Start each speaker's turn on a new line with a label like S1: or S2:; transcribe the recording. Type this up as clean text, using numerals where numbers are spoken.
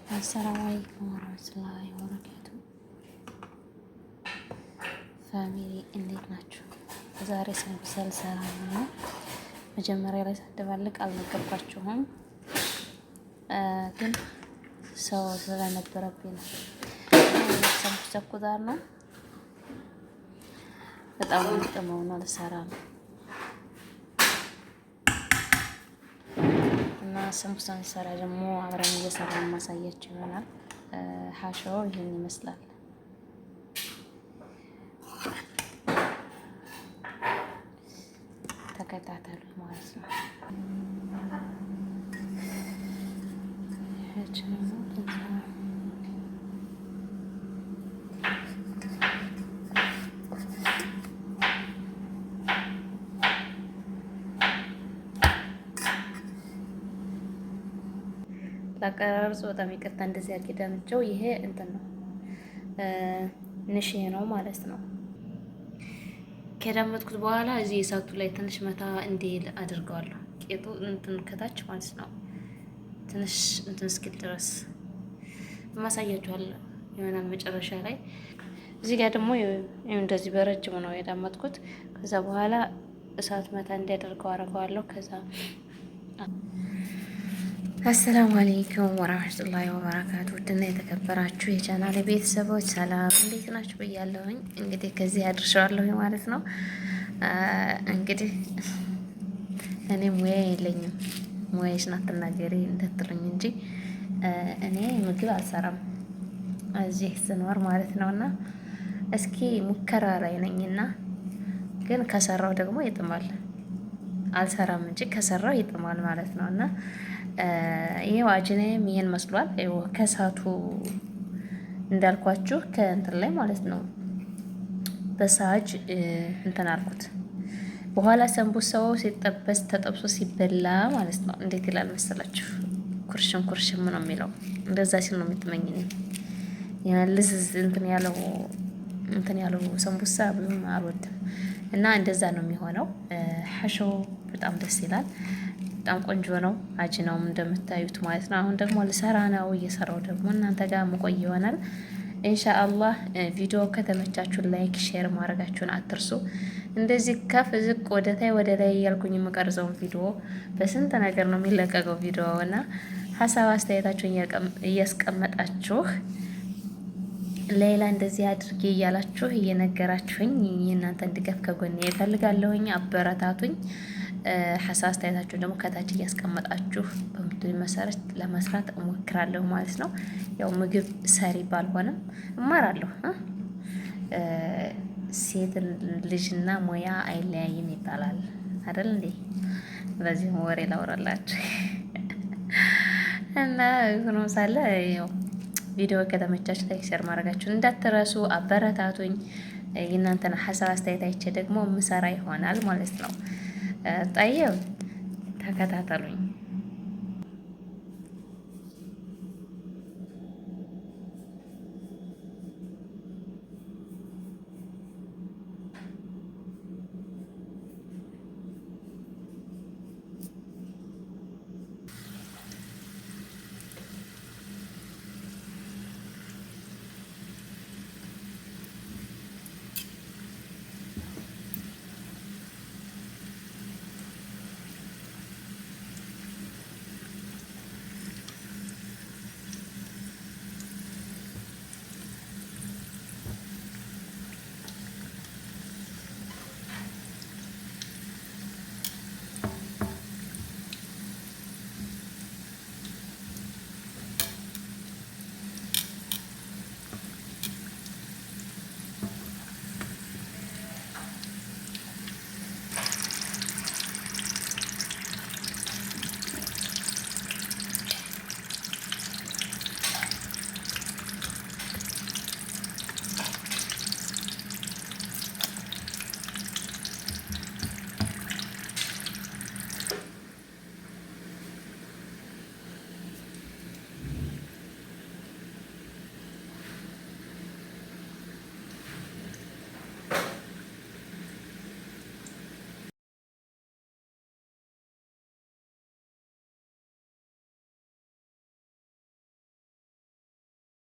S1: አሰላሙ አለይኩም ወራህመቱላሂ ወበረካቱ። ፋሚሊ እንዴት ናችሁ? ዛሬ ሰንብሰል ሰራ ነው። መጀመሪያ ላይ ሳደባልቅ አልነገርኳችሁም፣ ግን ሰው ስለነበረብኝ ነው። ሰንብሰል ኩዳር ነው። በጣም ጥመው ነው ልሰራ ነው እና ሰንብሰል ሰራ ደግሞ አብረን እየሰራን ማሳያችሁ ይሆናል። ሐሾው ይሄን ይመስላል። ተከታተሉ ማለት ነው። ለአቀራረጹ በጣም ይቅርታ እንደዚህ አቂዳምጨው። ይሄ እንትን ነው ንሽ ነው ማለት ነው። ከዳመጥኩት በኋላ እዚህ እሳቱ ላይ ትንሽ መታ እንዲል አድርገዋለሁ። ቄጡ እንትን ከታች ማለት ነው ትንሽ እንትን እስኪል ድረስ ማሳያችኋለሁ ይሆናል መጨረሻ ላይ። እዚህ ጋር ደግሞ እንደዚህ በረጅሙ ነው የዳመጥኩት። ከዛ በኋላ እሳት መታ እንዲያደርገው አደርገዋለሁ። ከዛ አሰላሙ አለይኩም ወራህመቱላሂ ወበረካቱ። ውድና የተከበራችሁ የቻናሌ ቤተሰቦች ሰላም እንዴት ናችሁ ብያለሁኝ። እንግዲህ ከዚህ አድርሻለሁ ማለት ነው። እንግዲህ እኔ ሙያ የለኝም፣ ሙያሽ ናት ተናገሪ እንደትሉኝ እንጂ እኔ ምግብ አልሰራም እዚህ ስኖር ማለት ነውና እስኪ ሙከራ ላይ ነኝና፣ ግን ከሰራው ደግሞ ይጥማል። አልሰራም እንጂ ከሰራው ይጥማል ማለት ነውና ይሄው አጅኔም ይሄን መስሏል። ይሄው ከሳቱ እንዳልኳችሁ ከእንትን ላይ ማለት ነው በሳጅ እንትን አልኩት። በኋላ ሰንቡሳው ሲጠበስ ተጠብሶ ሲበላ ማለት ነው እንዴት ይላል መሰላችሁ? ኩርሽም ኩርሽም ነው የሚለው። እንደዛ ሲል ነው የምትመኝ። ያን ልዝዝ እንትን ያለው ሰንቡሳ ብዙም አልወድም እና እንደዛ ነው የሚሆነው። ሐሾው በጣም ደስ ይላል። በጣም ቆንጆ ነው። አጅናውም እንደምታዩት ማለት ነው። አሁን ደግሞ ልሰራ ነው። እየሰራው ደግሞ እናንተ ጋር መቆይ ይሆናል ኢንሻአላህ። ቪዲዮ ከተመቻችሁ ላይክ፣ ሼር ማድረጋችሁን አትርሱ። እንደዚህ ከፍ ዝቅ ወደ ላይ እያልኩኝ የምቀርጸውን ቪዲዮ በስንት ነገር ነው የሚለቀቀው ቪዲዮ እና ሀሳብ አስተያየታችሁን እያስቀመጣችሁ ሌላ እንደዚህ አድርጌ እያላችሁ እየነገራችሁኝ የእናንተን ድጋፍ ከጎኔ እፈልጋለሁኝ። አበረታቱኝ። ሀሳብ አስተያየታችሁን ደግሞ ከታች እያስቀመጣችሁ በምትሉኝ መሰረት ለመስራት እሞክራለሁ ማለት ነው። ያው ምግብ ሰሪ ባልሆነም እማራለሁ። ሴት ልጅና ሙያ አይለያይም ይባላል አይደል እንዴ? በዚህ ወሬ ላወራላችሁ እና ሆኖ ሳለ ያው ቪዲዮ ከተመቻችሁ ላይክ ሼር ማድረጋችሁን እንዳትረሱ። አበረታቱኝ። የእናንተን ሀሳብ አስተያየት አይቼ ደግሞ ምሰራ ይሆናል ማለት ነው። ጠይብ ተከታተሉኝ።